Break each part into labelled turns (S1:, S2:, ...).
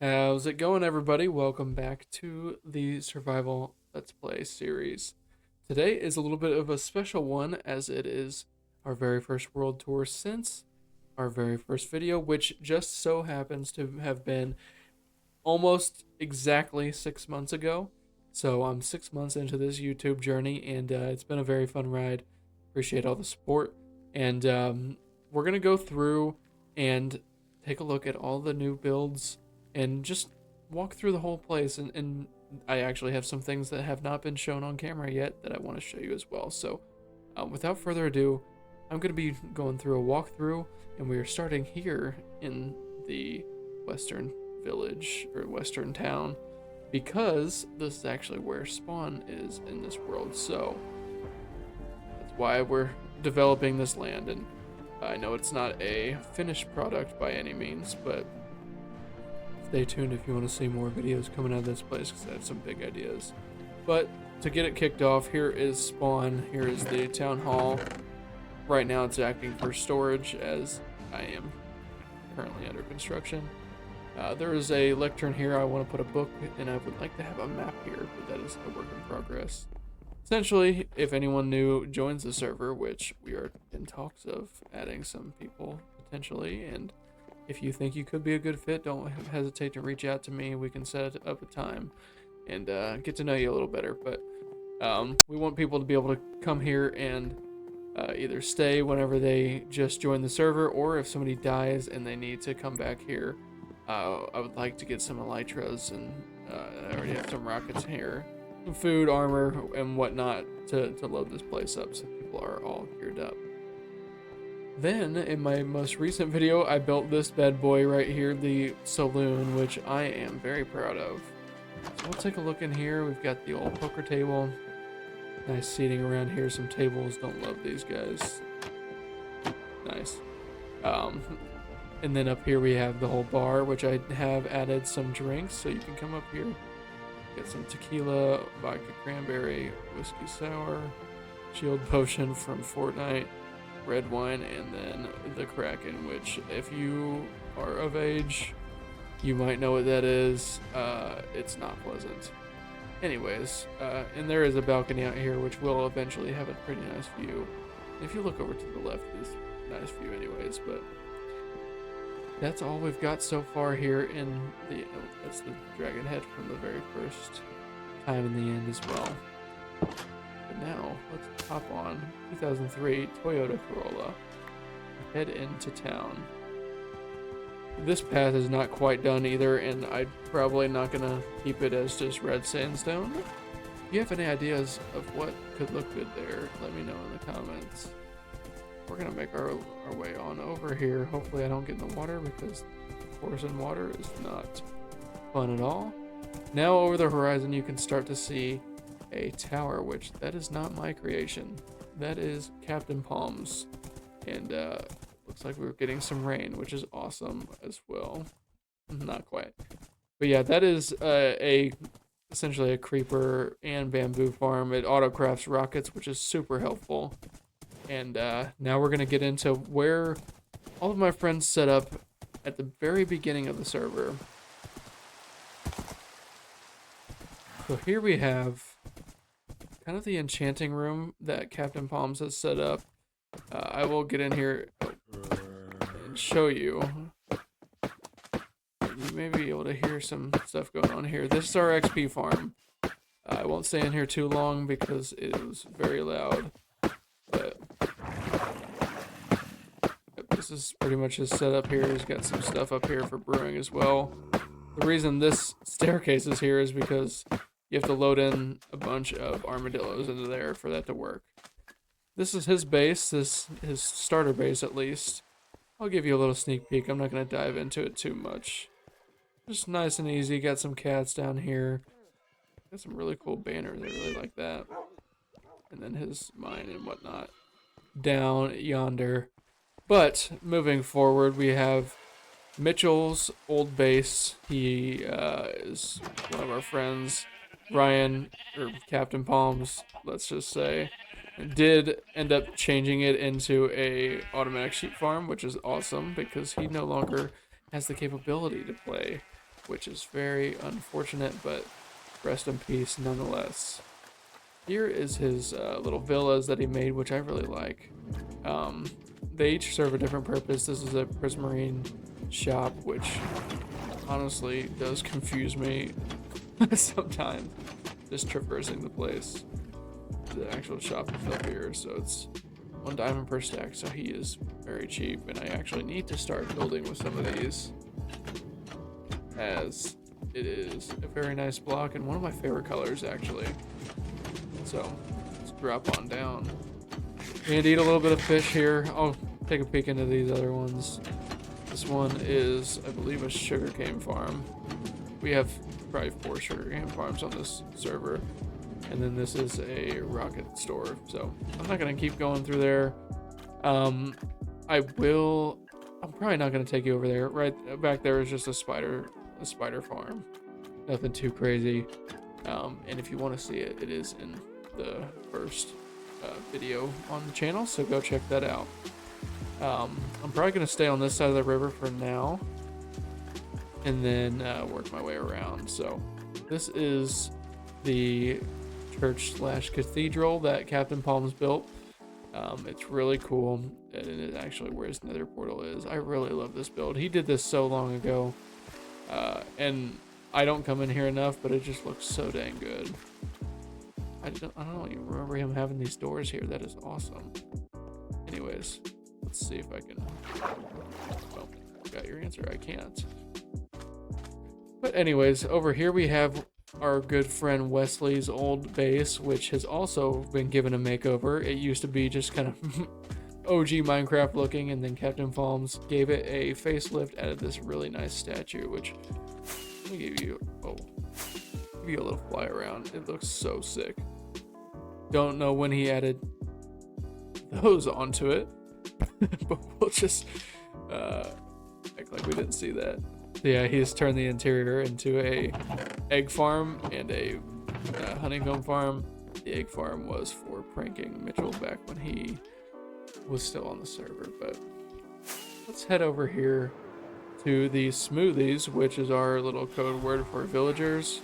S1: How's it going, everybody? Welcome back to the Survival Let's Play series. Today is a little bit of a special one as it is our very first world tour since our very first video, which just so happens to have been almost exactly 6 months ago. So I'm 6 months into this YouTube journey, and it's been a very fun ride. Appreciate all the support. And we're going to go through and take a look at all the new builds and just walk through the whole place. And I actually have some things that have not been shown on camera yet that I want to show you as well. So without further ado, I'm going to be going through a walkthrough, and we are starting here in the western village or western town because this is actually where spawn is in this world. So that's why we're developing this land. And I know it's not a finished product by any means, but stay tuned if you want to see more videos coming out of this place because I have some big ideas. But to get it kicked off, here is spawn. Here is the town hall. Right now it's acting for storage as I am currently under construction. There is a lectern here. I want to put a book, and I would like to have a map here, but that is a work in progress. Essentially, if anyone new joins the server, which we are in talks of adding some people potentially, and if you think you could be a good fit, don't hesitate to reach out to me. We can set up a time and get to know you a little better. But we want people to be able to come here and either stay whenever they just join the server, or if somebody dies and they need to come back here. I would like to get some elytras, and I already have some rockets here, some food, armor, and whatnot to load this place up so people are all geared up. Then, in my most recent video, I built this bad boy right here, the saloon, which I am very proud of. So we'll take a look in here. We've got the old poker table. Nice seating around here, some tables. Don't love these guys. Nice. And then up here we have the whole bar, which I have added some drinks, so you can come up here. Get some tequila, vodka cranberry, whiskey sour, shield potion from Fortnite, red wine, and then the Kraken, which if you are of age, you might know what that is. It's not pleasant. Anyways, and there is a balcony out here, which will eventually have a pretty nice view. If you look over to the left, it's a nice view anyways, but that's all we've got so far here in the, oh, that's the dragon head from the very first time in the end as well. But now, let's hop on 2003 Toyota Corolla, head into town. This path is not quite done either, and I'm probably not gonna keep it as just red sandstone. If you have any ideas of what could look good there, let me know in the comments. We're gonna make our way on over here. Hopefully I don't get in the water, because force in water is not fun at all. Now over the horizon you can start to see a tower, which that is not my creation. That is Captain Palm's. And looks like we're getting some rain, which is awesome as well. Not quite. But yeah, that is essentially a creeper and bamboo farm. It auto-crafts rockets, which is super helpful. And now we're going to get into where all of my friends set up at the very beginning of the server. So here we have kind of the enchanting room that Captain Palms has set up. I will get in here and show you. You may be able to hear some stuff going on here. This is our XP farm. I won't stay in here too long because it is very loud. But this is pretty much his setup here. He's got some stuff up here for brewing as well. The reason this staircase is here is because you have to load in a bunch of armadillos into there for that to work. This is his base, his starter base at least. I'll give you a little sneak peek. I'm not going to dive into it too much. Just nice and easy. Got some cats down here. Got some really cool banners. I really like that. And then his mine and whatnot down yonder. But moving forward, we have Mitchell's old base. He is one of our friends. Ryan, or Captain Palms, let's just say, did end up changing it into a automatic sheep farm, which is awesome because he no longer has the capability to play which is very unfortunate, but rest in peace nonetheless. Here is his little villas that he made, which I really like. They each serve a different purpose. This is a Prismarine shop, which honestly does confuse me sometimes, just traversing the place. The actual shop is up here, so it's 1 diamond per stack, so he is very cheap, and I actually need to start building with some of these, as it is a very nice block and one of my favorite colors actually. So let's drop on down and eat a little bit of fish here. I'll take a peek into these other ones. This one is, I believe, a sugarcane farm. We have probably 4 sugarcane farms on this server. And then this is a rocket store. So I'm not gonna keep going through there. I'm probably not gonna take you over there. Right back there is just a spider farm. Nothing too crazy. And if you want to see it, it is in the first video on the channel, so go check that out. I'm probably gonna stay on this side of the river for now, and then work my way around. So this is the church/cathedral that Captain Palms built. It's really cool, and it actually where his nether portal is. I really love this build. He did this so long ago, and I don't come in here enough, but it just looks so dang good. I don't even remember him having these doors here. That is awesome. Anyways, let's see if I can. Well, got your answer. I can't. But anyways, over here we have our good friend Wesley's old base, which has also been given a makeover. It used to be just kind of OG Minecraft looking, and then Captain Palms gave it a facelift, added this really nice statue, which let me give you a little fly around. It looks so sick. Don't know when he added those onto it, but we'll just act like we didn't see that. Yeah, he's turned the interior into a egg farm and a honeycomb farm. The egg farm was for pranking Mitchell back when he was still on the server. But let's head over here to the smoothies, which is our little code word for villagers.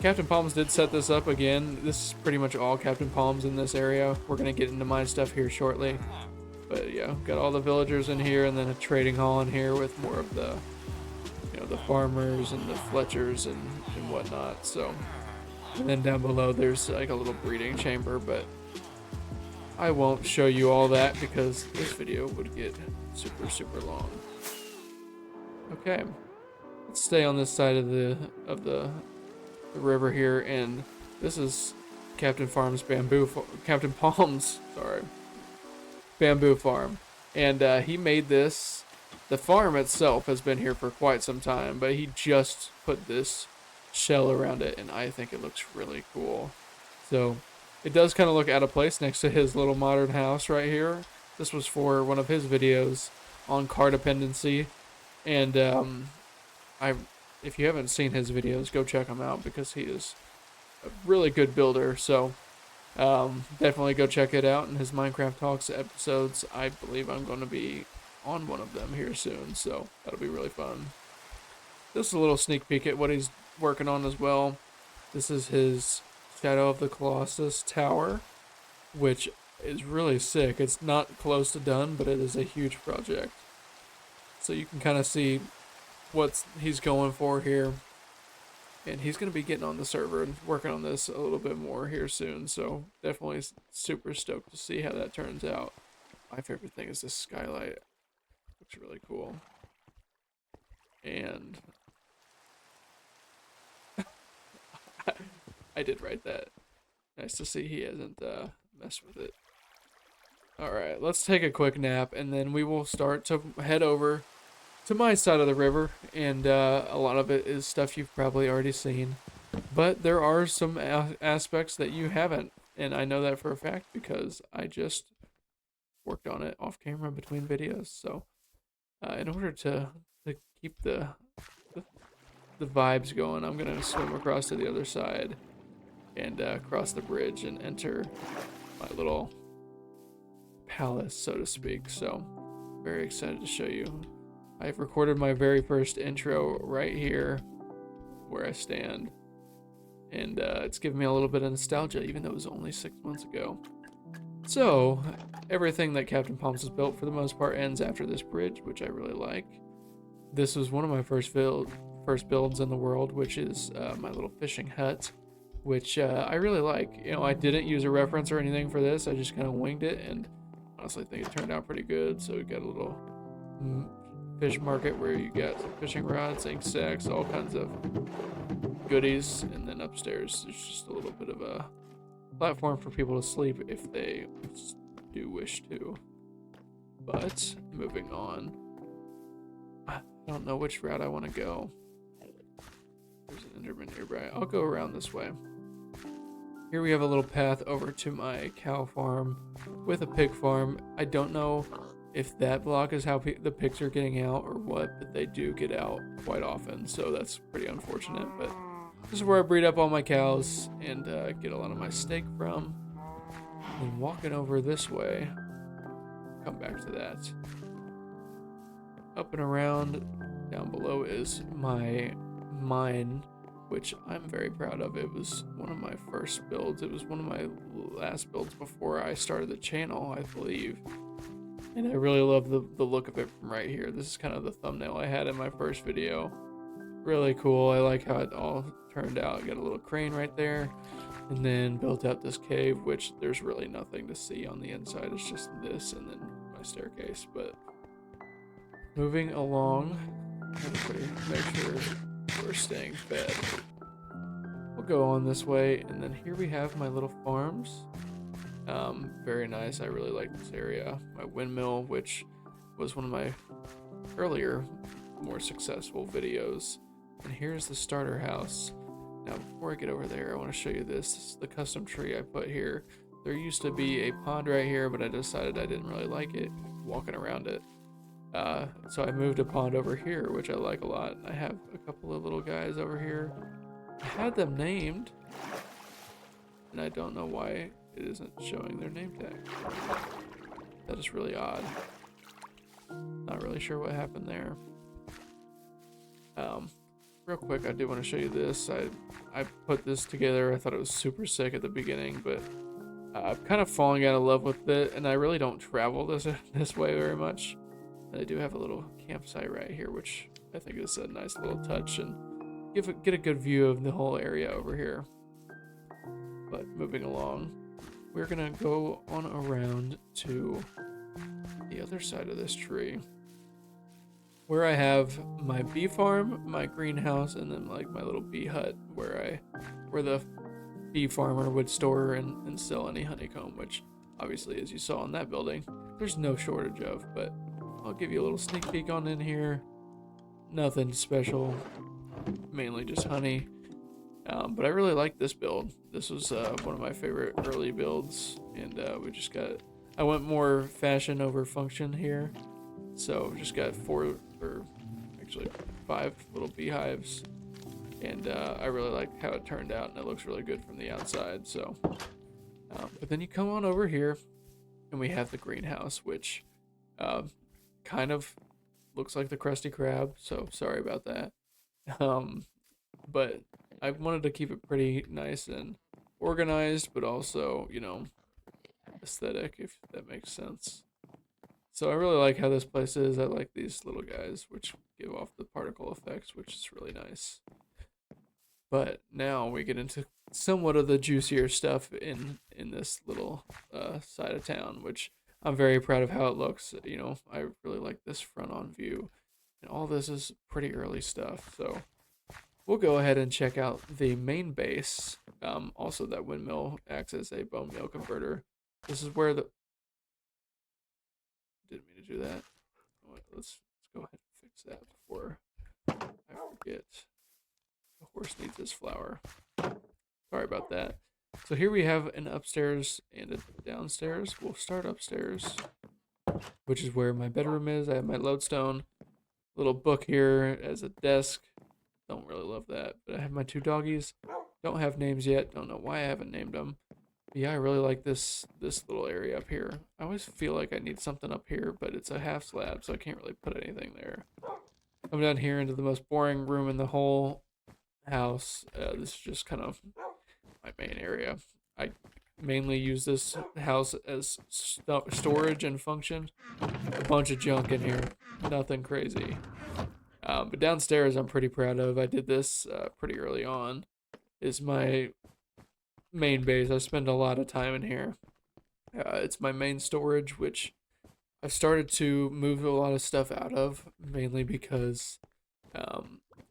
S1: Captain Palms did set this up again. This is pretty much all Captain Palms in this area. We're gonna get into my stuff here shortly. But yeah, got all the villagers in here, and then a trading hall in here with more of the the farmers and the Fletchers and whatnot. So, and then down below there's like a little breeding chamber, but I won't show you all that because this video would get super long. Okay, let's stay on this side of the river here, and this is Captain Palms bamboo farm, and he made this. The farm itself has been here for quite some time, but he just put this shell around it, and I think it looks really cool. So it does kind of look out of place next to his little modern house right here. This was for one of his videos on car dependency, and if you haven't seen his videos, go check him out because he is a really good builder. So definitely go check it out in his Minecraft Talks episodes. I believe I'm going to be on one of them here soon, so that'll be really fun. This is a little sneak peek at what he's working on as well. This is his Shadow of the Colossus tower, which is really sick. It's not close to done, but it is a huge project. So you can kind of see what he's going for here. And he's going to be getting on the server and working on this a little bit more here soon. So definitely super stoked to see how that turns out. My favorite thing is this skylight. Looks really cool. And I did write that. Nice to see he hasn't messed with it. Alright, let's take a quick nap, and then we will start to head over to my side of the river, and a lot of it is stuff you've probably already seen, but there are some aspects that you haven't, and I know that for a fact because I just worked on it off camera between videos. So in order to keep the vibes going, I'm gonna swim across to the other side and cross the bridge and enter my little palace, so to speak. So very excited to show you I've recorded my very first intro right here where I stand. And it's given me a little bit of nostalgia, even though it was only 6 months ago. So, everything that Captain Palms has built for the most part ends after this bridge, which I really like. This was one of my first builds in the world, which is my little fishing hut, which I really like. You know, I didn't use a reference or anything for this. I just kind of winged it, and honestly think it turned out pretty good. So we got a little fish market where you got some fishing rods, ink sacks, all kinds of goodies, and then upstairs there's just a little bit of a platform for people to sleep if they do wish to. But moving on, I don't know which route I want to go. There's an Enderman nearby. I'll go around this way. Here we have a little path over to my cow farm with a pig farm. I don't know if that block is how the pigs are getting out or what, but they do get out quite often, so that's pretty unfortunate. But this is where I breed up all my cows and get a lot of my steak from. And walking over this way, come back to that. Up and around, down below is my mine, which I'm very proud of. It was one of my first builds. It was one of my last builds before I started the channel, I believe. And I really love the look of it from right here. This is kind of the thumbnail I had in my first video. Really cool. I like how it all turned out. Got a little crane right there, and then built out this cave, which there's really nothing to see on the inside. It's just this and then my staircase. But moving along, make sure we're staying fed. We'll go on this way, and then here we have my little farms. Very nice. I really like this area. My windmill, which was one of my earlier, more successful videos. And here's the starter house. Now, before I get over there, I want to show you this. This is the custom tree I put here. There used to be a pond right here, but I decided I didn't really like it walking around it. So I moved a pond over here, which I like a lot. I have a couple of little guys over here. I had them named, and I don't know why it isn't showing their name tag. That is really odd. Not really sure what happened there. Real quick, I do want to show you this. I put this together. I thought it was super sick at the beginning, but I'm kind of falling out of love with it, and I really don't travel this way very much. And I do have a little campsite right here, which I think is a nice little touch, and get a good view of the whole area over here. But moving along, we're gonna go on around to the other side of this tree, where I have my bee farm, my greenhouse, and then like my little bee hut where the bee farmer would store and sell any honeycomb, which obviously, as you saw in that building, there's no shortage of. But I'll give you a little sneak peek on in here. Nothing special, mainly just honey. But I really like this build. This was one of my favorite early builds, and I went more fashion over function here. So just got 5 little beehives, and I really like how it turned out, and it looks really good from the outside. So, but then you come on over here, and we have the greenhouse, which kind of looks like the Krusty Krab. So sorry about that. But I wanted to keep it pretty nice and organized, but also, you know, aesthetic, if that makes sense. So I really like how this place is. I like these little guys, which give off the particle effects, which is really nice. But now we get into somewhat of the juicier stuff in this little side of town, which I'm very proud of how it looks. You know, I really like this front-on view, and all this is pretty early stuff. So we'll go ahead and check out the main base. Also, that windmill acts as a bone meal converter. This is where didn't mean to do that. Let's go ahead and fix that before I forget. The horse needs his flour. Sorry about that. So here we have an upstairs and a downstairs. We'll start upstairs, which is where my bedroom is. I have my lodestone, little book here as a desk. Don't really love that, but I have my 2 doggies. Don't have names yet. Don't know why I haven't named them. But yeah, I really like this little area up here. I always feel like I need something up here, but it's a half slab, so I can't really put anything there. Come down here into the most boring room in the whole house. This is just kind of my main area. I mainly use this house as storage and function. A bunch of junk in here, nothing crazy. But downstairs, I'm pretty proud of. I did this pretty early on. Is my main base. I spend a lot of time in here. It's my main storage, which I've started to move a lot of stuff out of, mainly because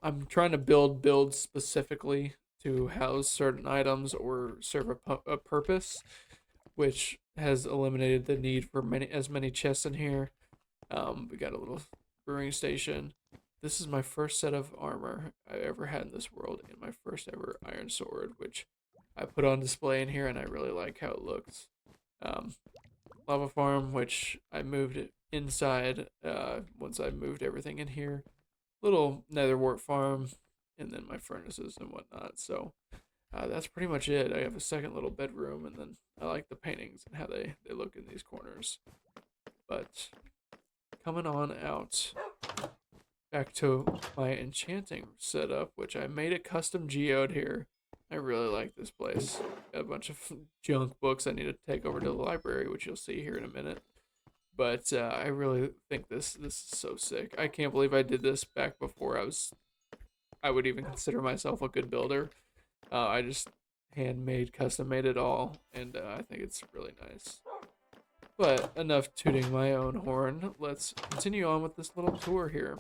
S1: I'm trying to build builds specifically to house certain items or serve a purpose, which has eliminated the need for many chests in here. We got a little brewing station. This is my first set of armor I ever had in this world, and my first ever iron sword, which I put on display in here, and I really like how it looks. Um, Lava farm, which I moved it inside once I moved everything in here. Little nether wart farm, and then my furnaces and whatnot. So that's pretty much it. I have a second little bedroom, and then I like the paintings and how they look in these corners. But coming on out back to my enchanting setup, which I made a custom geode here. I really like this place. Got a bunch of junk books I need to take over to the library, which you'll see here in a minute. But I really think this is so sick. I can't believe I did this back before I would even consider myself a good builder. I just handmade, custom made it all, and I think it's really nice. But enough tooting my own horn. Let's continue on with this little tour here.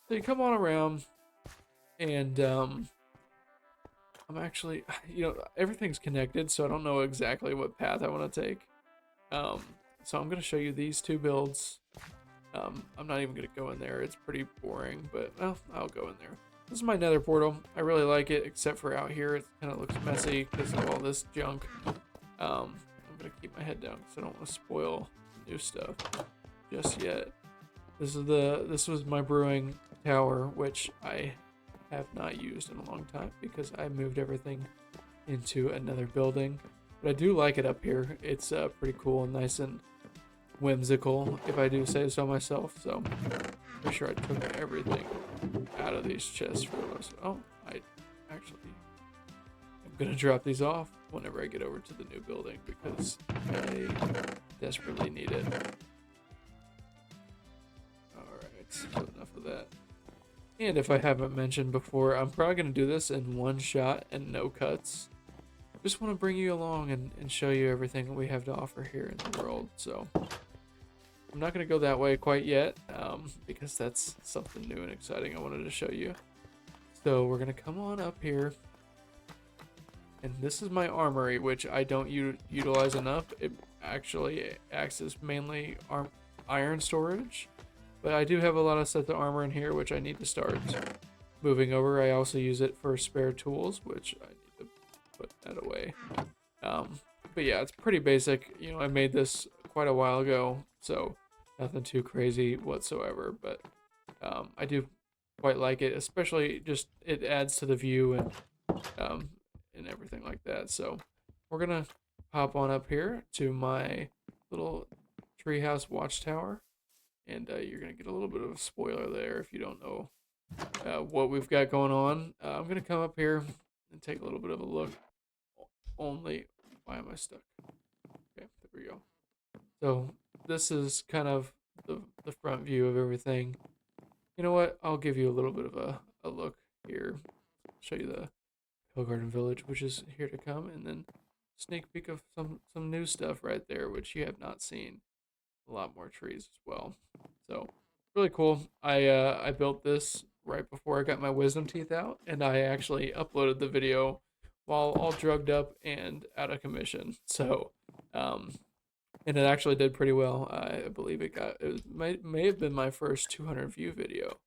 S1: So you come on around, and I'm actually, everything's connected, so I don't know exactly what path I want to take. So I'm going to show you these two builds. I'm not even going to go in there. It's pretty boring, but well, I'll go in there. This is my nether portal. I really like it, except for out here. It kind of looks messy because of all this junk. I'm going to keep my head down because I don't want to spoil new stuff just yet. This was my brewing tower, which I have not used in a long time because I moved everything into another building. But I do like it up here. It's pretty cool and nice and whimsical, if I do say so myself. So pretty sure I took everything out of these chests for most. Oh, I actually am gonna drop these off whenever I get over to the new building because I desperately need it. Alright, so enough of that. And if I haven't mentioned before, I'm probably gonna do this in one shot and no cuts. Just want to bring you along and show you everything we have to offer here in the world. So I'm not going to go that way quite yet because that's something new and exciting I wanted to show you. So we're going to come on up here. And this is my armory, which I don't utilize enough. It actually acts as mainly iron storage. But I do have a lot of sets of armor in here, which I need to start moving over. I also use it for spare tools, which I need to put that away. But yeah, it's pretty basic. I made this quite a while ago, so nothing too crazy whatsoever. But I do quite like it, especially just it adds to the view and everything like that. So we're gonna hop on up here to my little treehouse watchtower, and you're gonna get a little bit of a spoiler there if you don't know what we've got going on. I'm gonna come up here and take a little bit of a look. Only, why am I stuck? Okay, there we go. So this is kind of the front view of everything. You know what? I'll give you a little bit of a look here. Show you the Hill Garden Village, which is here to come, and then sneak peek of some new stuff right there, which you have not seen. A lot more trees as well. So really cool. I built this right before I got my wisdom teeth out, and I actually uploaded the video while all drugged up and out of commission. So, and it actually did pretty well. I believe may have been my first 200 view video.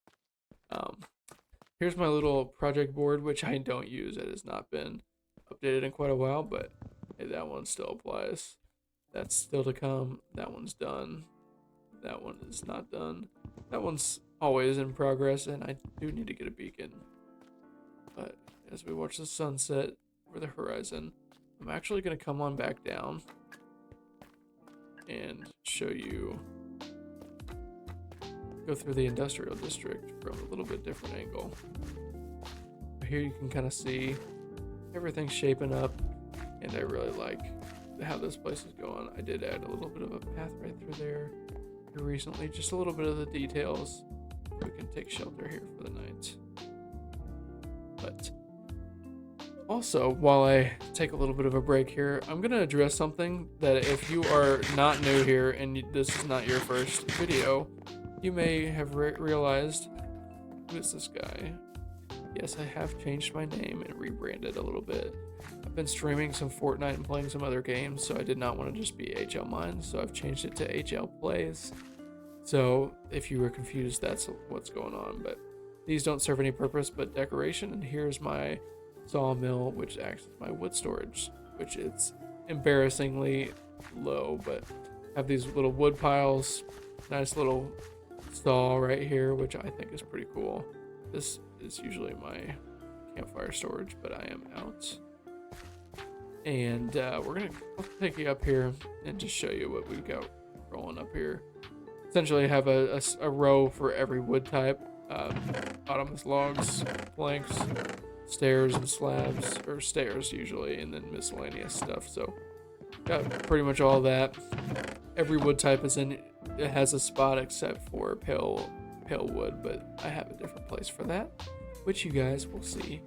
S1: Here's my little project board, which I don't use. It has not been updated in quite a while, but hey, that one still applies. That's still to come. That one's done. That one is not done. That one's always in progress, and I do need to get a beacon. But as we watch the sunset over the horizon, I'm actually going to come on back down and show you go through the industrial district from a little bit different angle. Here you can kind of see everything shaping up, and I really like how this place is going. I did add a little bit of a path right through there here recently, just a little bit of the details. We can take shelter here for the night. But also, while I take a little bit of a break here, I'm going to address something that if you are not new here and this is not your first video, you may have realized, who is this guy? Yes, I have changed my name and rebranded a little bit. I've been streaming some Fortnite and playing some other games, so I did not want to just be HL Mines, so I've changed it to HL Plays. So if you were confused, that's what's going on. But these don't serve any purpose but decoration, and here's my sawmill, which acts as my wood storage, which is embarrassingly low, but I have these little wood piles, nice little saw right here, which I think is pretty cool. This is usually my campfire storage, but I am out. And we're gonna take you up here and just show you what we've got rolling up here. Essentially, I have a row for every wood type. Bottom is logs, planks, stairs and slabs, or stairs usually, and then miscellaneous stuff. So got pretty much all that. Every wood type is in. It has a spot except for pale wood, but I have a different place for that, which you guys will see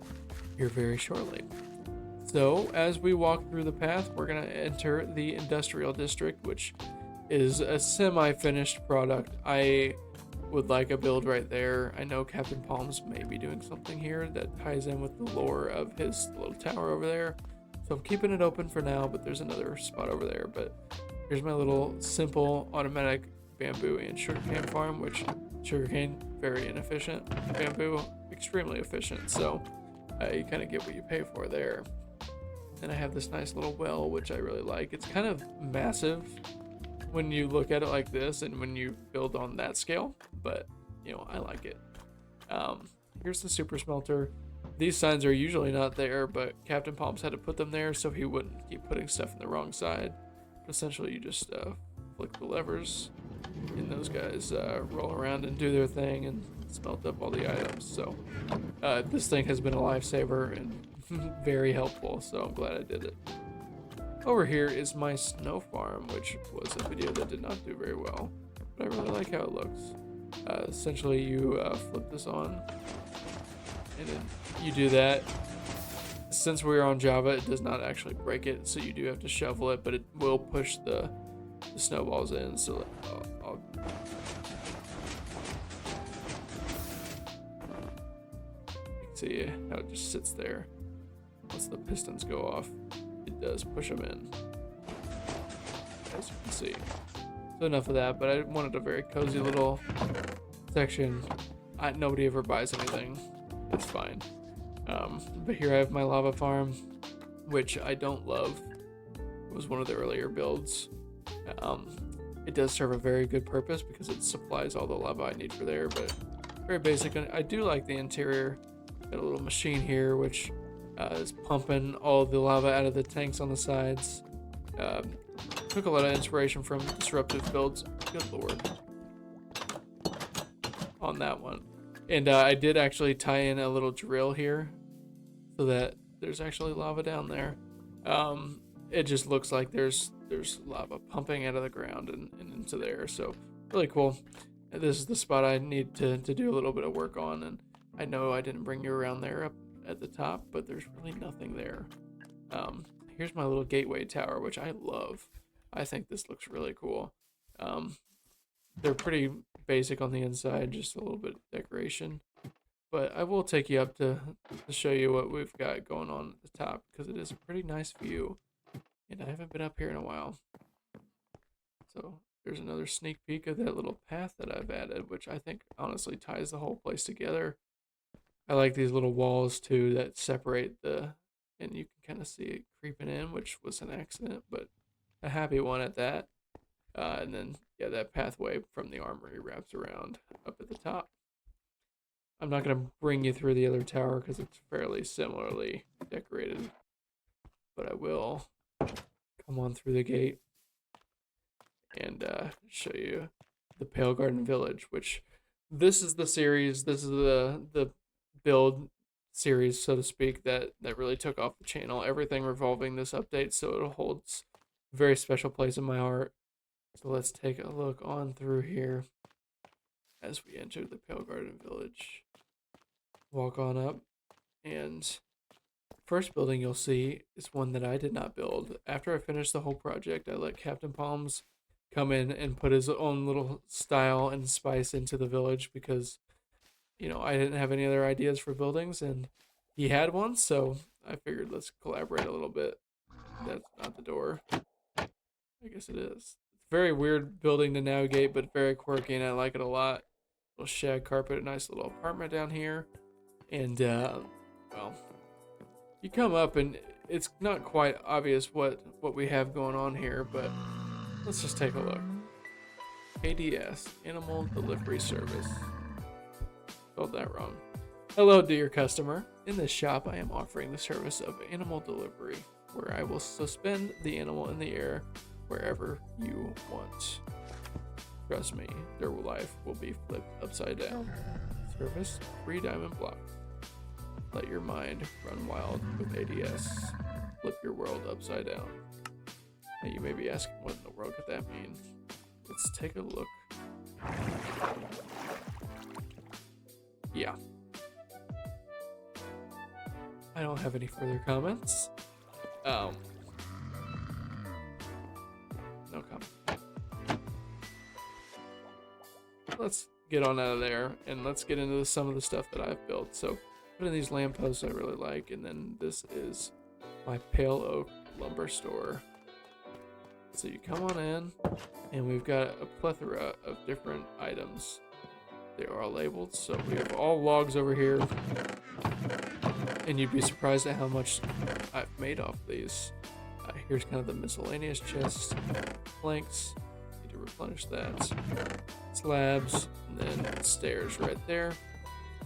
S1: here very shortly. So as we walk through the path, we're gonna enter the industrial district, which is a semi-finished product. I would like a build right there. I know Captain Palms may be doing something here that ties in with the lore of his little tower over there. So I'm keeping it open for now, but there's another spot over there. But here's my little simple automatic bamboo and sugarcane farm, which sugarcane, very inefficient. Bamboo, extremely efficient. So you kind of get what you pay for there. And I have this nice little well, which I really like. It's kind of massive when you look at it like this and when you build on that scale, but you know, I like it. Here's the super smelter. These signs are usually not there, but Captain Palms had to put them there so he wouldn't keep putting stuff in the wrong side. Essentially, you just flick the levers and those guys roll around and do their thing and smelt up all the items. So this thing has been a lifesaver and very helpful, so I'm glad I did it. Over here is my snow farm, which was a video that did not do very well, but I really like how it looks. Essentially, you flip this on, and then you do that. Since we're on Java, it does not actually break it, so you do have to shovel it, but it will push the snowballs in. So I'll see how it just sits there. Once the pistons go off, it does push them in, as you can see. So enough of that, but I wanted a very cozy little section. Nobody ever buys anything, it's fine. But here I have my lava farm, which I don't love. It was one of the earlier builds. It does serve a very good purpose because it supplies all the lava I need for there, but very basic. I do like the interior. Got a little machine here, which is pumping all the lava out of the tanks on the sides. Took a lot of inspiration from disruptive builds. Good lord. On that one. And I did actually tie in a little drill here so that there's actually lava down there. It just looks like there's lava pumping out of the ground and into there. So really cool. And this is the spot I need to do a little bit of work on. And I know I didn't bring you around there up at the top, but there's really nothing there. Here's my little gateway tower, which I love. I think this looks really cool. They're pretty basic on the inside, just a little bit of decoration. But I will take you up to show you what we've got going on at the top, because it is a pretty nice view. And I haven't been up here in a while. So there's another sneak peek of that little path that I've added, which I think honestly ties the whole place together. I like these little walls too that separate and you can kind of see it creeping in, which was an accident, but a happy one at that. And then, yeah, that pathway from the armory wraps around up at the top. I'm not going to bring you through the other tower because it's fairly similarly decorated, but I will come on through the gate and show you the Pale Garden Village, which this is the series. This is the build series, so to speak, that really took off the channel. Everything revolving this update, so it holds a very special place in my heart. So let's take a look on through here as we enter the Pale Garden Village. Walk on up, and first building you'll see is one that I did not build. After I finished the whole project, I let Captain Palms come in and put his own little style and spice into the village because, I didn't have any other ideas for buildings and he had one, so I figured let's collaborate a little bit. That's not the door. I guess it is. It's a very weird building to navigate, but very quirky, and I like it a lot. Little shag carpet, a nice little apartment down here. And, well, you come up and it's not quite obvious what we have going on here, but let's just take a look. ADS, Animal Delivery Service. Spelled that wrong. Hello, dear customer. In this shop, I am offering the service of animal delivery, where I will suspend the animal in the air wherever you want. Trust me, their life will be flipped upside down. Service, 3 diamond blocks. Let your mind run wild with ADS. Flip your world upside down. Now you may be asking, what in the world could that mean? Let's take a look. Yeah. I don't have any further comments. No comment. Let's get on out of there and let's get into some of the stuff that I've built. So put in these lampposts I really like, and then this is my Pale Oak lumber store. So you come on in, and we've got a plethora of different items. They are all labeled, so we have all logs over here, and you'd be surprised at how much I've made off these. Here's kind of the miscellaneous chest, planks, need to replenish that, slabs, and then stairs right there.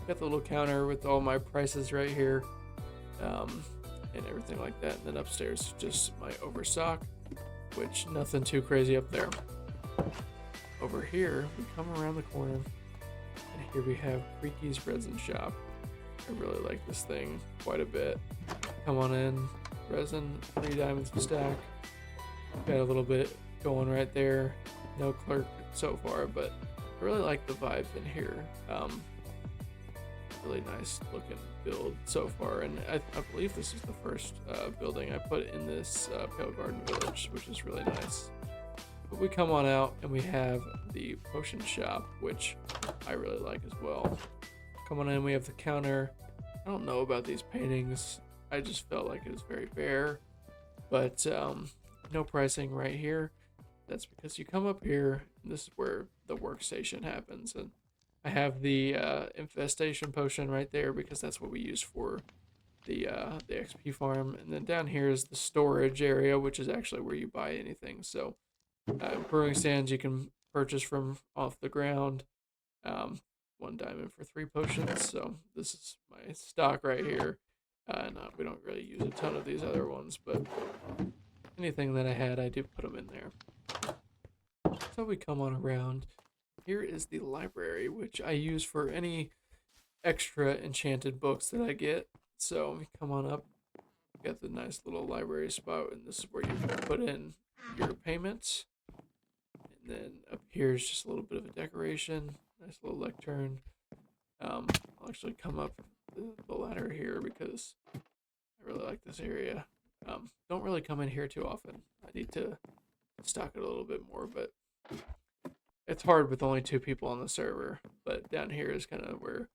S1: Got the little counter with all my prices right here, and everything like that. And then upstairs, just my overstock, which nothing too crazy up there. Over here, we come around the corner, and here we have Creaky's Resin Shop. I really like this thing quite a bit. Come on in, resin, 3 diamonds a stack. Got a little bit going right there. No clerk so far, but I really like the vibe in here. Really nice looking build so far, and I believe this is the first building I put in this Pale Garden Village, which is really nice. But we come on out and we have the potion shop, which I really like as well. Come on in, we have the counter. I don't know about these paintings. I just felt like it was very bare, but no pricing right here. That's because you come up here, and this is where the workstation happens, and I have the infestation potion right there because that's what we use for the XP farm. And then down here is the storage area, which is actually where you buy anything. So brewing stands you can purchase from off the ground. 1 diamond for 3 potions. So this is my stock right here. We don't really use a ton of these other ones, but anything that I had, I do put them in there. So we come on around. Here is the library, which I use for any extra enchanted books that I get. So we come on up, got the nice little library spot, and this is where you put in your payments. And then up here is just a little bit of a decoration, nice little lectern. I'll actually come up the ladder here because I really like this area. Don't really come in here too often. I need to stock it a little bit more, but it's hard with only 2 people on the server. But down here is kind of where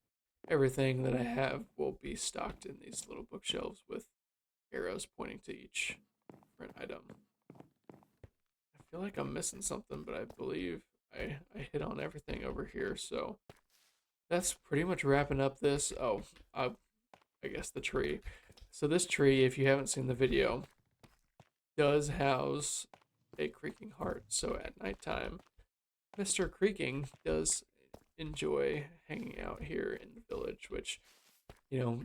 S1: everything that I have will be stocked in these little bookshelves with arrows pointing to each different item. I feel like I'm missing something, but I believe I hit on everything over here. So that's pretty much wrapping up this. Oh, I guess the tree. So this tree, if you haven't seen the video, does house a creaking heart. So at nighttime, Mr. Creaking does enjoy hanging out here in the village, which,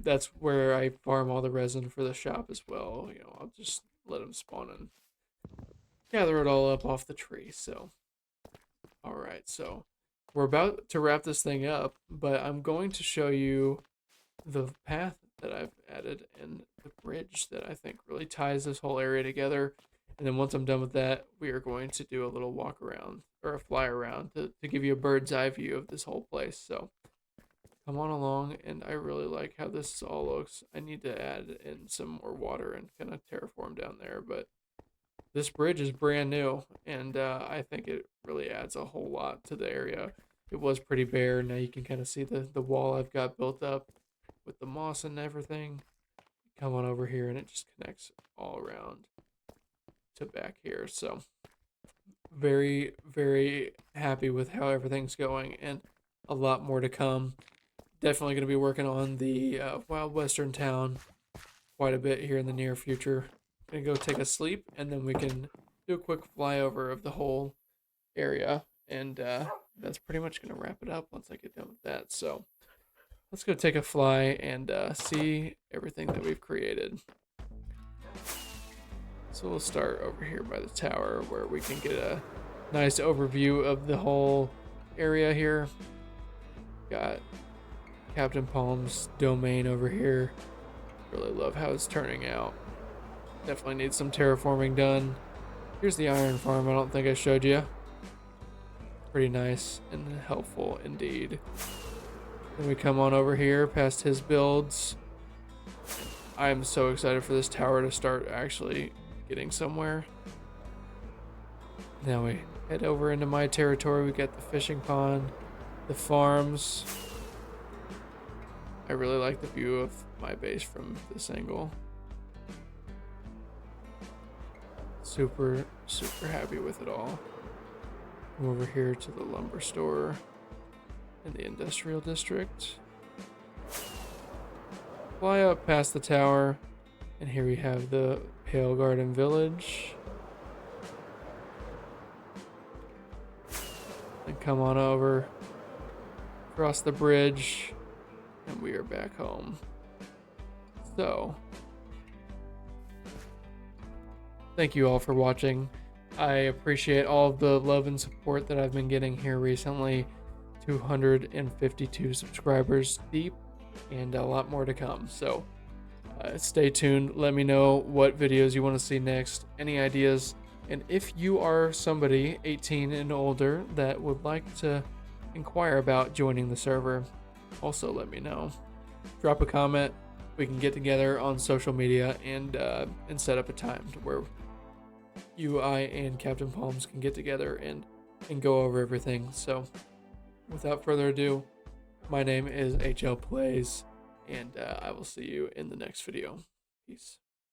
S1: that's where I farm all the resin for the shop as well. I'll just let him spawn and gather it all up off the tree. So, all right. So we're about to wrap this thing up, but I'm going to show you the path that I've added and the bridge that I think really ties this whole area together. And then once I'm done with that, we are going to do a little walk around or a fly around to give you a bird's eye view of this whole place. So come on along, and I really like how this all looks. I need to add in some more water and kind of terraform down there, but this bridge is brand new, and I think it really adds a whole lot to the area. It was pretty bare. Now you can kind of see the wall I've got built up with the moss and everything. Come on over here, and it just connects all around to back here. So very, very happy with how everything's going, and a lot more to come. Definitely going to be working on the Wild Western Town quite a bit here in the near future. Gonna go take a sleep, and then we can do a quick flyover of the whole area, and that's pretty much gonna wrap it up once I get done with that. So let's go take a fly and see everything that we've created. So we'll start over here by the tower where we can get a nice overview of the whole area here. Got Captain Palm's domain over here. Really love how it's turning out. Definitely needs some terraforming done. Here's the iron farm. I don't think I showed you. Pretty nice and helpful indeed. Then we come on over here past his builds. I am so excited for this tower to start actually getting somewhere. Now we head over into my territory. We got the fishing pond, the farms. I really like the view of my base from this angle. Super, super happy with it all. Come over here to the lumber store in the industrial district. Fly up past the tower, and here we have the Pale Garden Village. And come on over, cross the bridge, and we are back home. So, thank you all for watching. I appreciate all of the love and support that I've been getting here recently. 252 subscribers deep, and a lot more to come. So stay tuned. Let me know what videos you want to see next, any ideas, and if you are somebody 18 and older that would like to inquire about joining the server, also let me know. Drop a comment. We can get together on social media and set up a time to where you, I, and Captain Palms can get together and go over everything. So without further ado, my name is HL Plays, and I will see you in the next video. Peace.